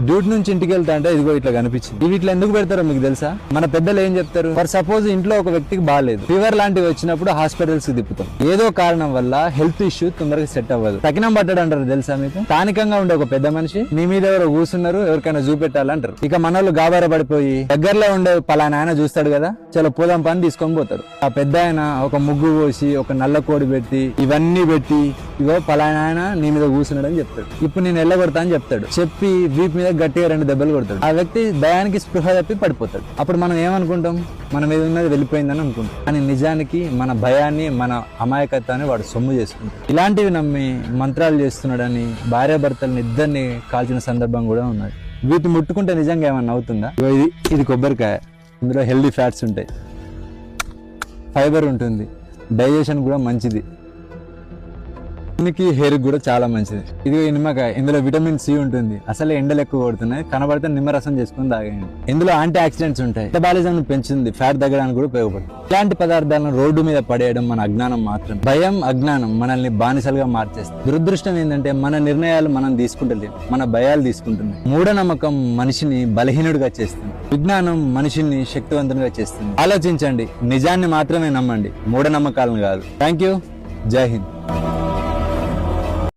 Duty నుంచి ఇంటికి వెళ్తా అంటే ఇదిగో ఇట్లా కనిపించింది. ఇట్లా ఎందుకు పెడతారో మీకు తెలుసా? మన పెద్దలు ఏం చెప్తారు, ఫర్ సపోజ్ ఇంట్లో ఒక వ్యక్తికి బాగాలేదు, ఫీవర్ లాంటివి వచ్చినప్పుడు హాస్పిటల్స్ కి తిప్పుతాం. ఏదో కారణం వల్ల హెల్త్ ఇష్యూ తొందరగా సెట్ అవ్వదు, తగినం పడ్డాడు అంటారు తెలుసా మీకు? స్థానికంగా ఉండే ఒక పెద్ద మనిషి నీ మీద ఎవరో కూర్చున్నారు, ఎవరికైనా చూపెట్టాలంటారు. ఇక మనోళ్ళు గాబర పడిపోయి దగ్గరలో ఉండే పలానా ఆయన చూస్తాడు కదా, చలో పోదాం పని తీసుకొని పోతారు. ఆ పెద్ద ఆయన ఒక ముగ్గు పోసి ఒక నల్ల కోడి పెట్టి ఇవన్నీ పెట్టి ఇగో పలానా ఆయన నీ మీద కూర్చున్నాడు అని చెప్తాడు. ఇప్పుడు నేను ఎల్లగొడతా అని చెప్తాడు. చెప్పి వీపు మీద గట్టిగా 2 దెబ్బలు కొడతాడు. ఆ వ్యక్తి భయానికి స్పృహ తప్పి పడిపోతాడు. అప్పుడు మనం ఏమనుకుంటాం, మన మీద ఉన్నది వెళ్ళిపోయిందని అనుకుంటాం. కానీ నిజానికి మన భయాన్ని, మన అమాయకత్వాన్ని వాడు సొమ్ము చేసుకుంటాడు. ఇలాంటివి నమ్మి మంత్రాలు చేస్తున్నాడని భార్యాభర్తలను ఇద్దరిని కాల్చిన సందర్భం కూడా ఉన్నది. వీటిని ముట్టుకుంటే నిజంగా ఏమన్నా అవుతుందా? ఇది కొబ్బరికాయ, ఇందులో హెల్దీ ఫ్యాట్స్ ఉంటాయి, ఫైబర్ ఉంటుంది, డైజెషన్ కూడా మంచిది, దీనికి హెయిర్ కూడా చాలా మంచిది. ఇది నిమ్మకాయ, ఇందులో విటమిన్ సి ఉంటుంది. అసలే ఎండలు ఎక్కువ కొడుతున్నాయి, కనబడితే నిమ్మరసం చేసుకుని తాగండి. ఇందులో యాంటీ ఆక్సిడెంట్స్ ఉంటాయి, మెటబాలిజం పెంచుతుంది, ఫ్యాట్ తగ్గడానికి కూడా ఉపయోగపడుతుంది. ఇలాంటి పదార్థాలను రోడ్డు మీద పడేయడం మన అజ్ఞానం మాత్రం. భయం, అజ్ఞానం మనల్ని బానిసలుగా మార్చేస్తుంది. దురదృష్టం ఏంటంటే మన నిర్ణయాలు మనం తీసుకుంటలేము, మన భయాలు తీసుకుంటున్నాయి. మూఢనమ్మకం మనిషిని బలహీనుడిగా చేస్తుంది, విజ్ఞానం మనిషిని శక్తివంతునిగా చేస్తుంది. ఆలోచించండి, నిజాన్ని మాత్రమే నమ్మండి, మూఢనమ్మకాలను కాదు. Thank you. జై హింద్.